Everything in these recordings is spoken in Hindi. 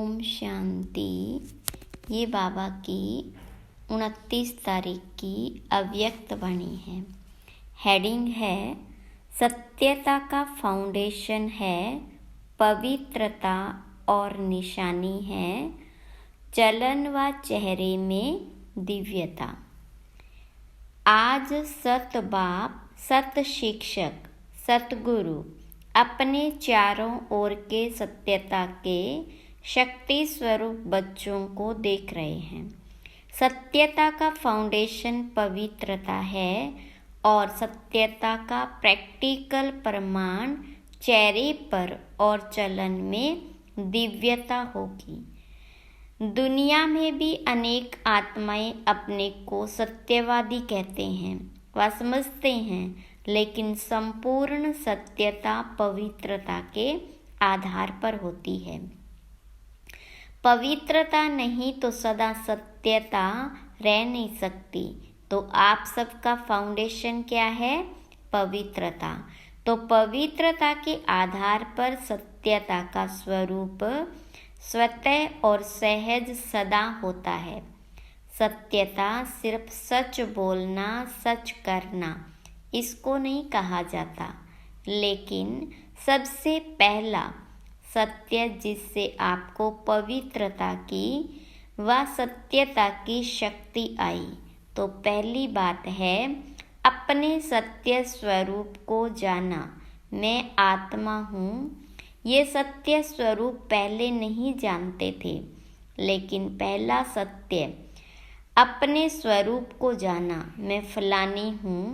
ओम शांति। ये बाबा की 29 तारीख की अव्यक्त वाणी है। हेडिंग है सत्यता का फाउंडेशन है पवित्रता और निशानी है चलन व चेहरे में दिव्यता। आज सत बाप, सत शिक्षक, सतगुरु अपने चारों ओर के सत्यता के शक्ति स्वरूप बच्चों को देख रहे हैं। सत्यता का फाउंडेशन पवित्रता है और सत्यता का प्रैक्टिकल प्रमाण चेहरे पर और चलन में दिव्यता होगी। दुनिया में भी अनेक आत्माएं अपने को सत्यवादी कहते हैं व समझते हैं, लेकिन संपूर्ण सत्यता पवित्रता के आधार पर होती है। पवित्रता नहीं तो सदा सत्यता रह नहीं सकती। तो आप सबका फाउंडेशन क्या है? पवित्रता। तो पवित्रता के आधार पर सत्यता का स्वरूप स्वतः और सहज सदा होता है। सत्यता सिर्फ सच बोलना, सच करना, इसको नहीं कहा जाता, लेकिन सबसे पहला सत्य जिससे आपको पवित्रता की व सत्यता की शक्ति आई, तो पहली बात है अपने सत्य स्वरूप को जाना। मैं आत्मा हूँ। ये सत्य स्वरूप पहले नहीं जानते थे, लेकिन पहला सत्य अपने स्वरूप को जाना। मैं फलानी हूँ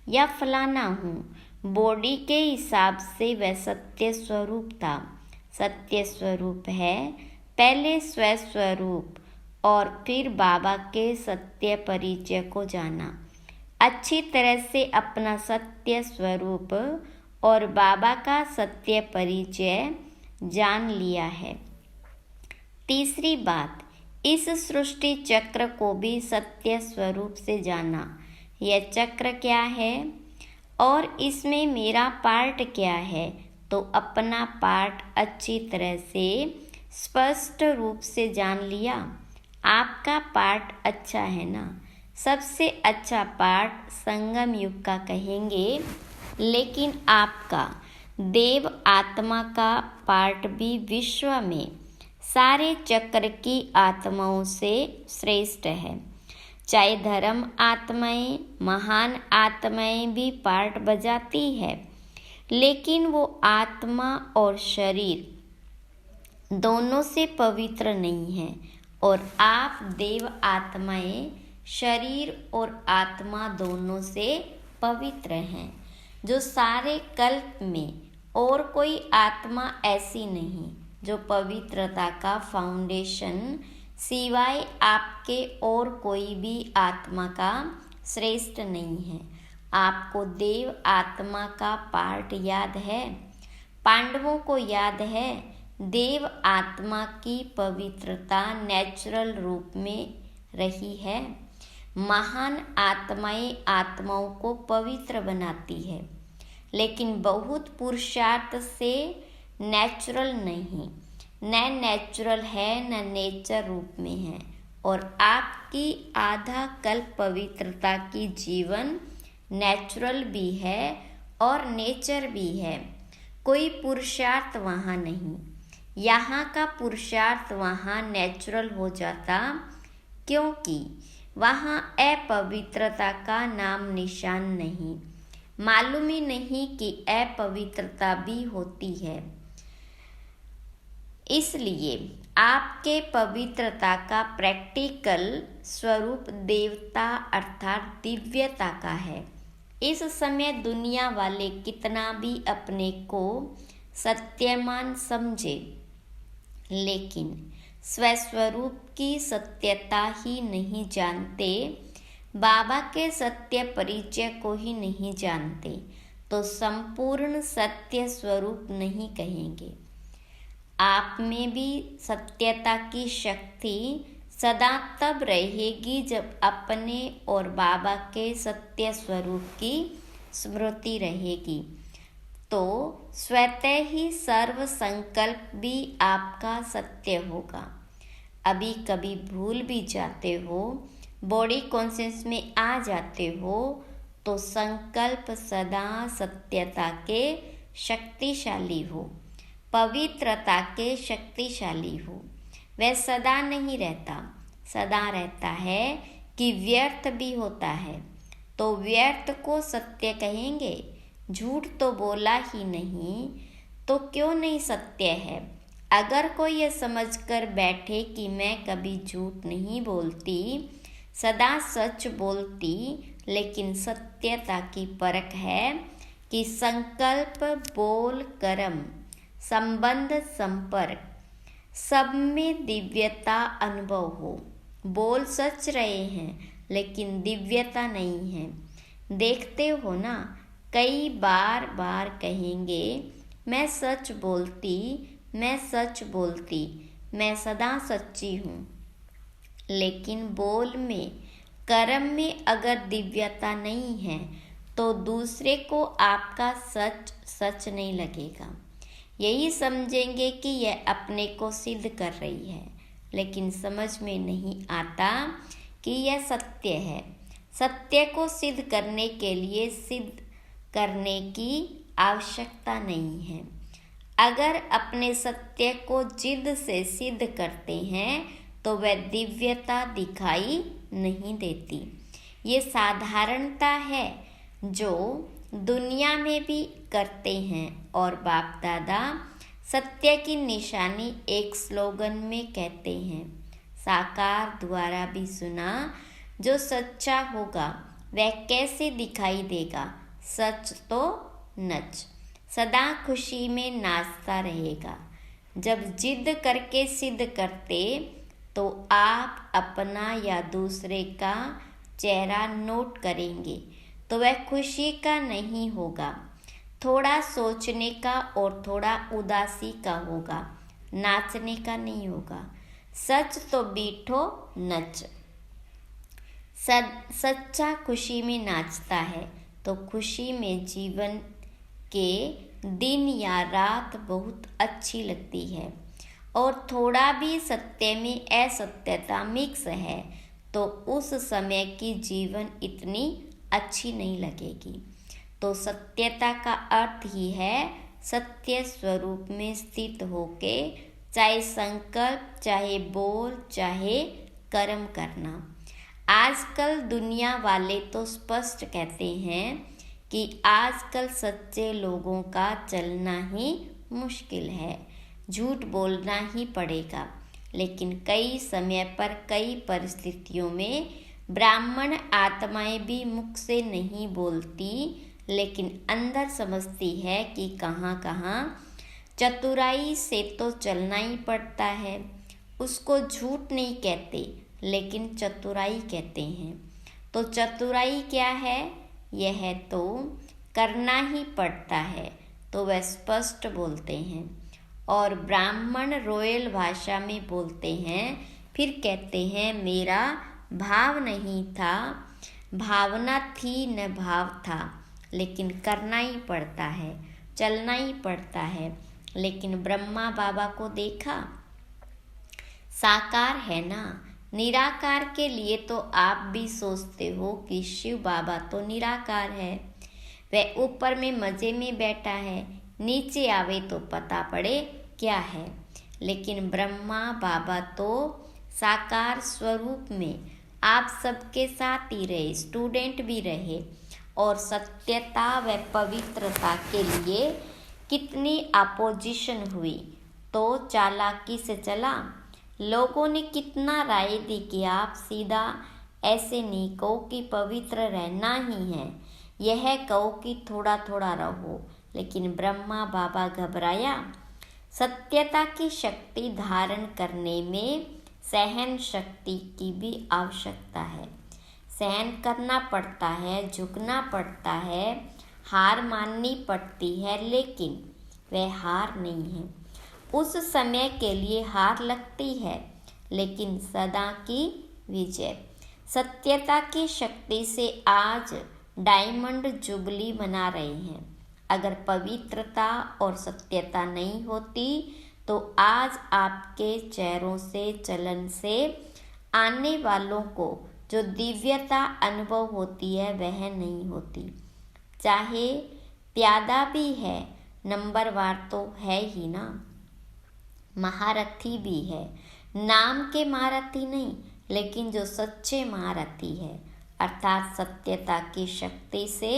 या फलाना हूँ। बॉडी के हिसाब से वह सत्य स्वरूप था। सत्य स्वरूप है पहले स्वस्वरूप और फिर बाबा के सत्य परिचय को जाना। अच्छी तरह से अपना सत्य स्वरूप और बाबा का सत्य परिचय जान लिया है। तीसरी बात, इस सृष्टि चक्र को भी सत्य स्वरूप से जाना। यह चक्र क्या है और इसमें मेरा पार्ट क्या है? तो अपना पार्ट अच्छी तरह से स्पष्ट रूप से जान लिया। आपका पार्ट अच्छा है ना? सबसे अच्छा पार्ट संगम युग का कहेंगे, लेकिन आपका देव आत्मा का पार्ट भी विश्व में सारे चक्र की आत्माओं से श्रेष्ठ है। चाहे धर्म आत्माएं, महान आत्माएं भी पार्ट बजाती है, लेकिन वो आत्मा और शरीर दोनों से पवित्र नहीं है। और आप देव आत्माएं शरीर और आत्मा दोनों से पवित्र हैं। जो सारे कल्प में और कोई आत्मा ऐसी नहीं जो पवित्रता का फाउंडेशन सिवाय आपके और कोई भी आत्मा का श्रेष्ठ नहीं है। आपको देव आत्मा का पार्ट याद है? पांडवों को याद है? देव आत्मा की पवित्रता नेचुरल रूप में रही है। महान आत्माएं आत्माओं को पवित्र बनाती है, लेकिन बहुत पुरुषार्थ से नेचुरल नहीं। न नेचुरल है न नेचर रूप में है। और आपकी आधा कल्प पवित्रता की जीवन नेचुरल भी है और नेचर भी है। कोई पुरुषार्थ वहाँ नहीं। यहाँ का पुरुषार्थ वहाँ नेचुरल हो जाता, क्योंकि वहाँ अपवित्रता का नाम निशान नहीं। मालूम ही नहीं कि अपवित्रता भी होती है। इसलिए आपके पवित्रता का प्रैक्टिकल स्वरूप देवता अर्थात दिव्यता का है। इस समय दुनिया वाले कितना भी अपने को सत्यमान समझे, लेकिन स्वस्वरूप की सत्यता ही नहीं जानते, बाबा के सत्य परिचय को ही नहीं जानते, तो संपूर्ण सत्य स्वरूप नहीं कहेंगे। आप में भी सत्यता की शक्ति सदा तब रहेगी जब अपने और बाबा के सत्य स्वरूप की स्मृति रहेगी। तो स्वतः ही सर्व संकल्प भी आपका सत्य होगा। अभी कभी भूल भी जाते हो, बॉडी कॉन्शियस में आ जाते हो, तो संकल्प सदा सत्यता के शक्तिशाली हो, पवित्रता के शक्तिशाली हो। वह सदा नहीं रहता, सदा रहता है कि व्यर्थ भी होता है, तो व्यर्थ को सत्य कहेंगे। झूठ तो बोला ही नहीं, तो क्यों नहीं सत्य है। अगर कोई ये समझकर बैठे कि मैं कभी झूठ नहीं बोलती, सदा सच बोलती, लेकिन सत्यता की परख है कि संकल्प, बोल, कर्म, संबंध, संपर्क सब में दिव्यता अनुभव हो। बोल सच रहे हैं लेकिन दिव्यता नहीं है। देखते हो ना, कई बार कहेंगे मैं सच बोलती, मैं सच बोलती, मैं सदा सच्ची हूँ, लेकिन बोल में, कर्म में अगर दिव्यता नहीं है तो दूसरे को आपका सच सच नहीं लगेगा। यही समझेंगे कि यह अपने को सिद्ध कर रही है, लेकिन समझ में नहीं आता कि यह सत्य है। सत्य को सिद्ध करने के लिए सिद्ध करने की आवश्यकता नहीं है। अगर अपने सत्य को जिद से सिद्ध करते हैं तो वह दिव्यता दिखाई नहीं देती। ये साधारणता है जो दुनिया में भी करते हैं, और बाप दादा सत्य की निशानी एक स्लोगन में कहते हैं, साकार द्वारा भी सुना, जो सच्चा होगा वह कैसे दिखाई देगा, सच तो नच, सदा खुशी में नाचता रहेगा। जब जिद करके सिद्ध करते तो आप अपना या दूसरे का चेहरा नोट करेंगे तो वह खुशी का नहीं होगा, थोड़ा सोचने का और थोड़ा उदासी का होगा, नाचने का नहीं होगा। सच तो बीठो नच, सच्चा खुशी में नाचता है, तो खुशी में जीवन के दिन या रात बहुत अच्छी लगती है। और थोड़ा भी सत्य में असत्यता मिक्स है तो उस समय की जीवन इतनी अच्छी नहीं लगेगी। तो सत्यता का अर्थ ही है सत्य स्वरूप में स्थित होके, चाहे संकल्प, चाहे बोल, चाहे कर्म करना। आजकल दुनिया वाले तो स्पष्ट कहते हैं कि आजकल सच्चे लोगों का चलना ही मुश्किल है, झूठ बोलना ही पड़ेगा। लेकिन कई समय पर, कई परिस्थितियों में ब्राह्मण आत्माएं भी मुख से नहीं बोलती, लेकिन अंदर समझती है कि कहाँ कहाँ चतुराई से तो चलना ही पड़ता है। उसको झूठ नहीं कहते, लेकिन चतुराई कहते हैं। तो चतुराई क्या है? यह तो करना ही पड़ता है, तो वह स्पष्ट बोलते हैं। और ब्राह्मण रॉयल भाषा में बोलते हैं, फिर कहते हैं मेरा भाव नहीं था, भावना थी न भाव था, लेकिन करना ही पड़ता है, चलना ही पड़ता है। लेकिन ब्रह्मा बाबा को देखा, साकार है ना। निराकार के लिए तो आप भी सोचते हो कि शिव बाबा तो निराकार है, वह ऊपर में मजे में बैठा है, नीचे आवे तो पता पड़े क्या है। लेकिन ब्रह्मा बाबा तो साकार स्वरूप में आप सबके साथ ही रहे, स्टूडेंट भी रहे, और सत्यता व पवित्रता के लिए कितनी अपोजिशन हुई, तो चालाकी से चला। लोगों ने कितना राय दी कि आप सीधा ऐसे नहीं कहो कि पवित्र रहना ही है, यह कहो कि थोड़ा थोड़ा रहो। लेकिन ब्रह्मा बाबा घबराया। सत्यता की शक्ति धारण करने में सहन शक्ति की भी आवश्यकता है। सहन करना पड़ता है, झुकना पड़ता है, हार माननी पड़ती है, लेकिन वह हार नहीं है। उस समय के लिए हार लगती है, लेकिन सदा की विजय। सत्यता की शक्ति से आज डायमंड जुबली मना रहे हैं। अगर पवित्रता और सत्यता नहीं होती तो आज आपके चेहरों से, चलन से आने वालों को जो दिव्यता अनुभव होती है वह नहीं होती। चाहे प्यादा भी है, नंबरवार तो है ही ना, महारथी भी है, नाम के महारथी नहीं लेकिन जो सच्चे महारथी है, अर्थात सत्यता की शक्ति से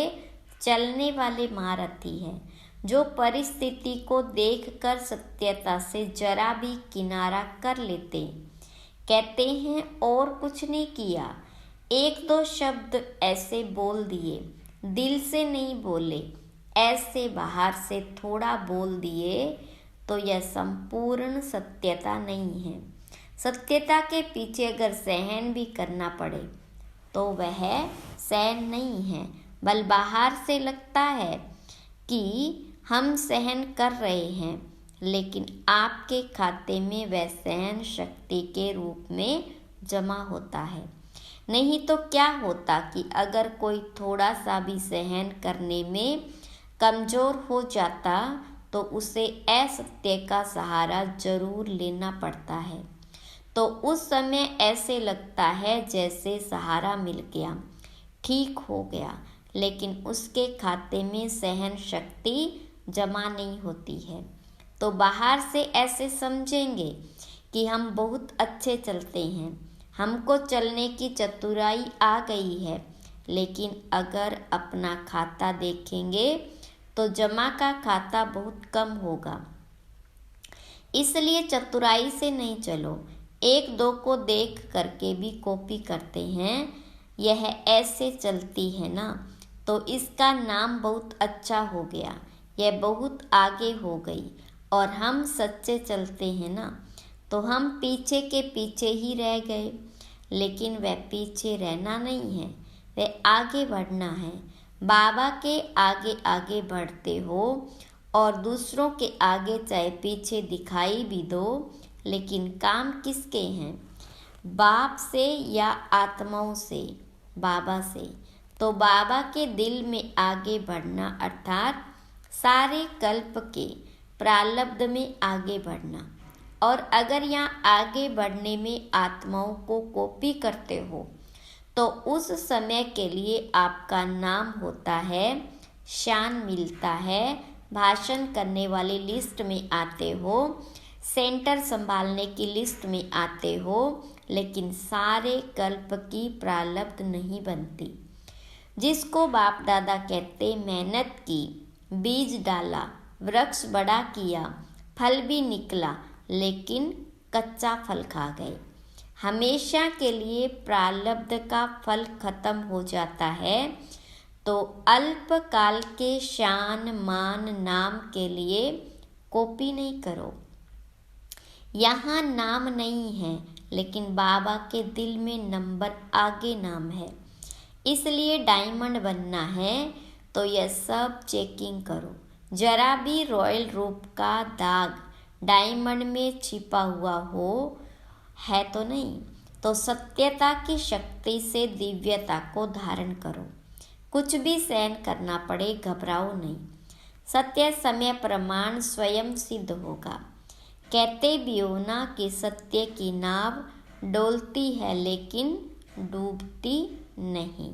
चलने वाले महारथी है, जो परिस्थिति को देखकर सत्यता से जरा भी किनारा कर लेते। कहते हैं और कुछ नहीं किया, एक दो शब्द ऐसे बोल दिए, दिल से नहीं बोले, ऐसे बाहर से थोड़ा बोल दिए, तो यह संपूर्ण सत्यता नहीं है। सत्यता के पीछे अगर सहन भी करना पड़े तो वह सहन नहीं है, बल बाहर से लगता है कि हम सहन कर रहे हैं, लेकिन आपके खाते में वह सहन शक्ति के रूप में जमा होता है। नहीं तो क्या होता कि अगर कोई थोड़ा सा भी सहन करने में कमज़ोर हो जाता तो उसे असत्य का सहारा जरूर लेना पड़ता है। तो उस समय ऐसे लगता है जैसे सहारा मिल गया, ठीक हो गया, लेकिन उसके खाते में सहन शक्ति जमा नहीं होती है। तो बाहर से ऐसे समझेंगे कि हम बहुत अच्छे चलते हैं, हमको चलने की चतुराई आ गई है, लेकिन अगर अपना खाता देखेंगे तो जमा का खाता बहुत कम होगा। इसलिए चतुराई से नहीं चलो, एक दो को देख करके भी कॉपी करते हैं, यह ऐसे चलती है ना, तो इसका नाम बहुत अच्छा हो गया, यह बहुत आगे हो गई। और हम सच्चे चलते हैं ना, तो हम पीछे के पीछे ही रह गए, लेकिन वह पीछे रहना नहीं है, वह आगे बढ़ना है। बाबा के आगे आगे बढ़ते हो और दूसरों के आगे चाहे पीछे दिखाई भी दो, लेकिन काम किसके हैं, बाप से या आत्माओं से, बाबा से। तो बाबा के दिल में आगे बढ़ना अर्थात सारे कल्प के प्रारब्ध में आगे बढ़ना। और अगर यहाँ आगे बढ़ने में आत्माओं को कॉपी करते हो तो उस समय के लिए आपका नाम होता है, शान मिलता है, भाषण करने वाली लिस्ट में आते हो, सेंटर संभालने की लिस्ट में आते हो, लेकिन सारे कल्प की प्रारब्ध नहीं बनती। जिसको बाप दादा कहते मेहनत की, बीज डाला, वृक्ष बड़ा किया, फल भी निकला, लेकिन कच्चा फल खा गए। हमेशा के लिए प्रारब्ध का फल खत्म हो जाता है। तो अल्पकाल के शान मान नाम के लिए कॉपी नहीं करो। यहाँ नाम नहीं है, लेकिन बाबा के दिल में नंबर आगे नाम है। इसलिए डायमंड बनना है तो यह सब चेकिंग करो। जरा भी रॉयल रूप का दाग डायमंड में छिपा हुआ हो है तो नहीं, तो सत्यता की शक्ति से दिव्यता को धारण करो। कुछ भी सहन करना पड़े, घबराओ नहीं। सत्य समय प्रमाण स्वयं सिद्ध होगा। कहते भी हो ना कि सत्य की नाव डोलती है लेकिन डूबती नहीं।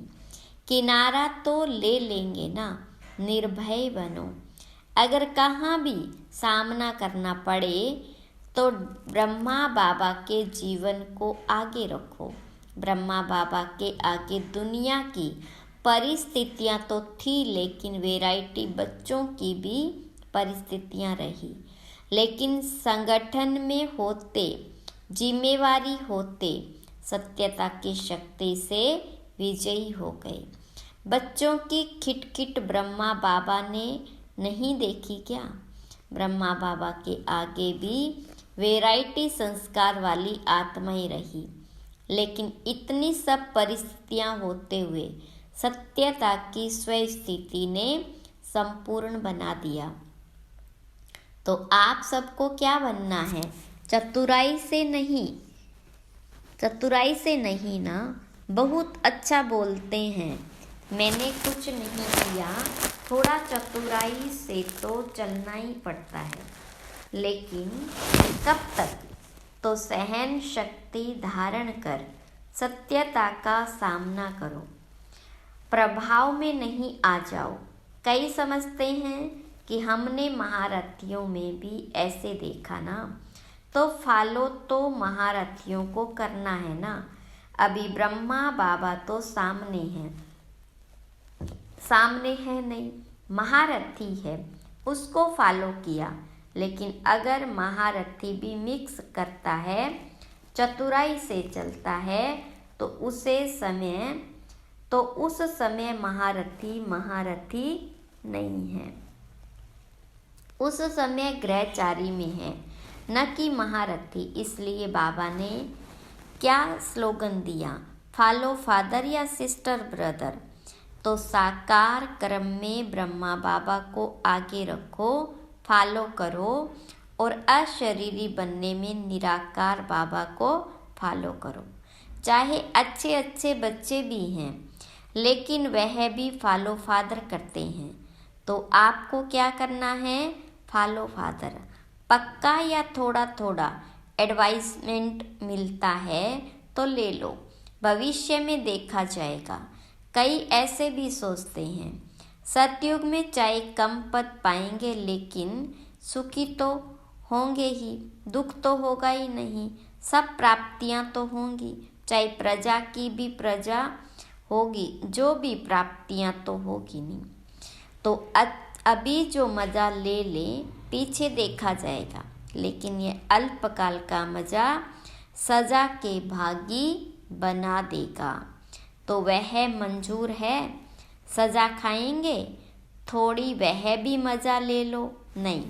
किनारा तो ले लेंगे ना, निर्भय बनो। अगर कहाँ भी सामना करना पड़े तो ब्रह्मा बाबा के जीवन को आगे रखो। ब्रह्मा बाबा के आगे दुनिया की परिस्थितियाँ तो थी, लेकिन वैरायटी बच्चों की भी परिस्थितियाँ रही। लेकिन संगठन में होते, जिम्मेवारी होते, सत्यता की शक्ति से विजयी हो गए। बच्चों की खिटखिट ब्रह्मा बाबा ने नहीं देखी क्या? ब्रह्मा बाबा के आगे भी वैरायटी संस्कार वाली आत्माएं रही, लेकिन इतनी सब परिस्थितियां होते हुए सत्यता की स्वस्थिति ने संपूर्ण बना दिया। तो आप सबको क्या बनना है? चतुराई से नहीं, चतुराई से नहीं ना। बहुत अच्छा बोलते हैं, मैंने कुछ नहीं किया, थोड़ा चतुराई से तो चलना ही पड़ता है, लेकिन कब तक? तो सहन शक्ति धारण कर सत्यता का सामना करो, प्रभाव में नहीं आ जाओ। कई समझते हैं कि हमने महारथियों में भी ऐसे देखा ना, तो फॉलो तो महारथियों को करना है ना। अभी ब्रह्मा बाबा तो सामने है नहीं, महारथी है, उसको फॉलो किया। लेकिन अगर महारथी भी मिक्स करता है, चतुराई से चलता है, तो उस समय महारथी नहीं है, उस समय ग्रहचारी में है, न कि महारथी। इसलिए बाबा ने क्या स्लोगन दिया? फॉलो फादर या सिस्टर ब्रदर। तो साकार क्रम में ब्रह्मा बाबा को आगे रखो, फॉलो करो, और अशरीरी बनने में निराकार बाबा को फॉलो करो। चाहे अच्छे अच्छे बच्चे भी हैं, लेकिन वह भी फॉलो फादर करते हैं, तो आपको क्या करना है? Follow father. पक्का या थोड़ा थोड़ा एडवाइसमेंट मिलता है तो ले लो, भविष्य में देखा जाएगा। कई ऐसे भी सोचते हैं सतयुग में चाहे कम पद पाएंगे, लेकिन सुखी तो होंगे ही, दुख तो होगा ही नहीं, सब प्राप्तियां तो होंगी, चाहे प्रजा की भी प्रजा होगी, जो भी प्राप्तियां तो होगी नहीं। तो अभी जो मज़ा ले ले, पीछे देखा जाएगा, लेकिन ये अल्पकाल का मज़ा सजा के भागी बना देगा। तो वह मंजूर है? सजा खाएंगे थोड़ी, वह भी मज़ा ले लो? नहीं।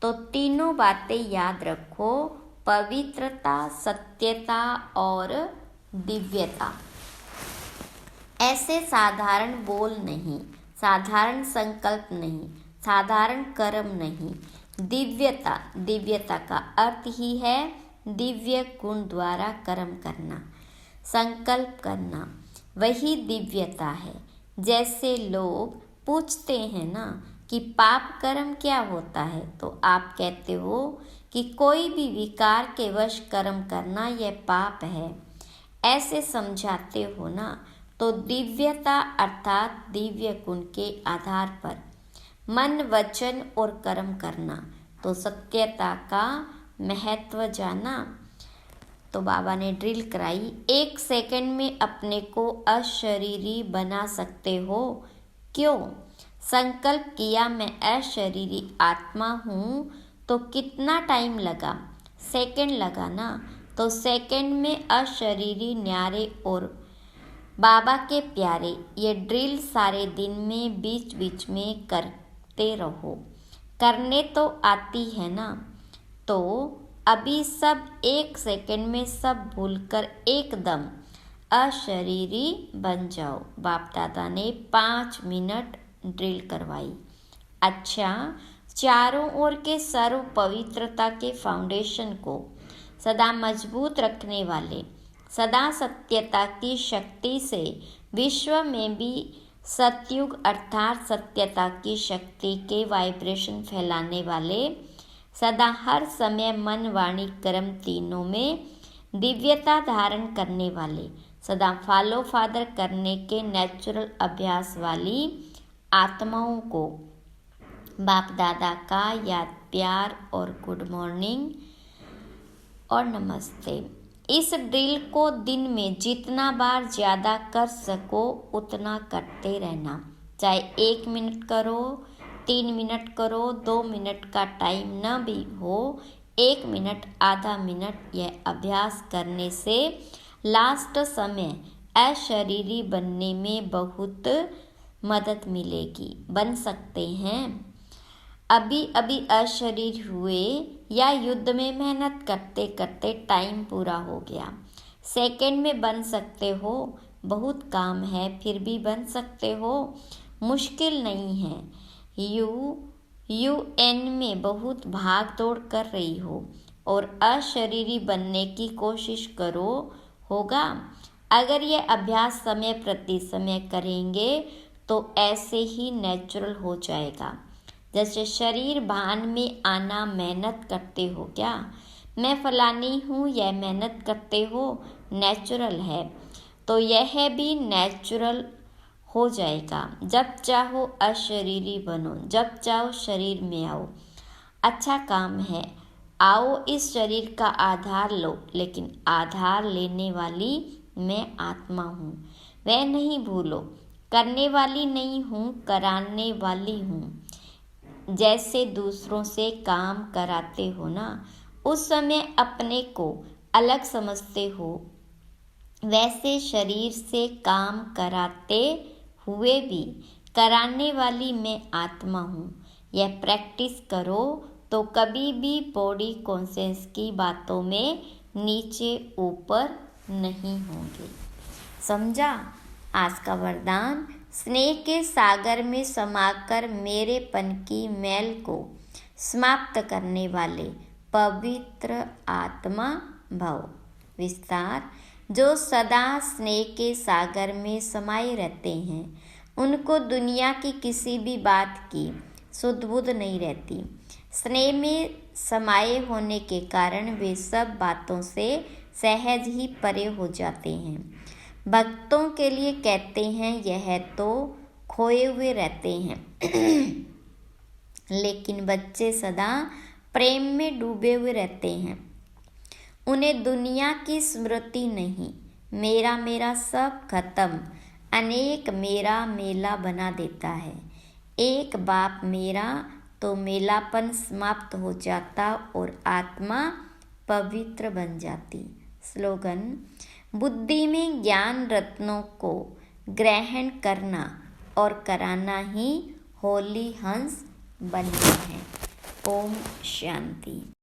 तो तीनों बातें याद रखो, पवित्रता, सत्यता और दिव्यता। ऐसे साधारण बोल नहीं, साधारण संकल्प नहीं, साधारण कर्म नहीं। दिव्यता का अर्थ ही है दिव्य गुण द्वारा कर्म करना, संकल्प करना, वही दिव्यता है। जैसे लोग पूछते हैं ना कि पाप कर्म क्या होता है, तो आप कहते हो कि कोई भी विकार के वश कर्म करना यह पाप है, ऐसे समझाते हो ना। तो दिव्यता अर्थात दिव्य गुण के आधार पर मन, वचन और कर्म करना। तो सत्यता का महत्व जाना। तो बाबा ने ड्रिल कराई, 1 सेकंड में अपने को अशरीरी बना सकते हो। क्यों? संकल्प किया मैं अशरीरी आत्मा हूँ, तो कितना टाइम लगा? सेकंड लगा ना। तो सेकंड में अशरीरी न्यारे और बाबा के प्यारे, ये ड्रिल सारे दिन में बीच बीच में करते रहो। करने तो आती है ना। तो अभी सब 1 सेकंड में सब भूलकर एकदम अशरीरी बन जाओ। बाप दादा ने 5 मिनट ड्रिल करवाई। अच्छा, चारों ओर के सर्व पवित्रता के फाउंडेशन को सदा मजबूत रखने वाले, सदा सत्यता की शक्ति से विश्व में भी सतयुग अर्थात सत्यता की शक्ति के वाइब्रेशन फैलाने वाले, सदा हर समय मन, वाणी, कर्म तीनों में दिव्यता धारण करने वाले, सदा फॉलो फादर करने के नेचुरल अभ्यास वाली आत्माओं को बाप दादा का याद, प्यार और गुड मॉर्निंग और नमस्ते। इस ड्रिल को दिन में जितना बार ज़्यादा कर सको उतना करते रहना। चाहे 1 मिनट करो, 3 मिनट करो, 2 मिनट का टाइम न भी हो, 1 मिनट, आधा मिनट, यह अभ्यास करने से लास्ट समय अशरीरी बनने में बहुत मदद मिलेगी। बन सकते हैं। अभी अभी अशरीर हुए या युद्ध में मेहनत करते करते टाइम पूरा हो गया, सेकंड में बन सकते हो। बहुत काम है फिर भी बन सकते हो, मुश्किल नहीं है। UN में बहुत भाग दौड़ कर रही हो और अशरीरी बनने की कोशिश करो, होगा। अगर ये अभ्यास समय प्रति समय करेंगे तो ऐसे ही नेचुरल हो जाएगा। जैसे शरीर भान में आना मेहनत करते हो क्या, मैं फलानी हूँ, यह मेहनत करते हो, नेचुरल है। तो यह भी नेचुरल हो जाएगा। जब चाहो अशरीरी बनो, जब चाहो शरीर में आओ। अच्छा काम है, आओ इस शरीर का आधार लो, लेकिन आधार लेने वाली मैं आत्मा हूँ, वह नहीं भूलो। करने वाली नहीं हूँ, कराने वाली हूँ। जैसे दूसरों से काम कराते हो ना, उस समय अपने को अलग समझते हो, वैसे शरीर से काम कराते हुए भी कराने वाली मैं आत्मा हूँ। यह प्रैक्टिस करो तो कभी भी बॉडी कॉन्शियस की बातों में नीचे ऊपर नहीं होंगे। समझा? आज का वरदान, स्नेह के सागर में समाकर मेरेपन की मैल को समाप्त करने वाले पवित्र आत्मा भव। विस्तार, जो सदा स्नेह के सागर में समाये रहते हैं, उनको दुनिया की किसी भी बात की सुध-बुध नहीं रहती। स्नेह में समाये होने के कारण वे सब बातों से सहज ही परे हो जाते हैं। भक्तों के लिए कहते हैं, यह तो खोए हुए रहते हैं लेकिन बच्चे सदा प्रेम में डूबे हुए रहते हैं। उन्हें दुनिया की स्मृति नहीं, मेरा मेरा सब खत्म अनेक मेरा मेला बना देता है। एक बाप मेरा तो मेलापन समाप्त हो जाता और आत्मा पवित्र बन जाती। स्लोगन, बुद्धि में ज्ञान रत्नों को ग्रहण करना और कराना ही होली हंस बनना है। ओम शांति।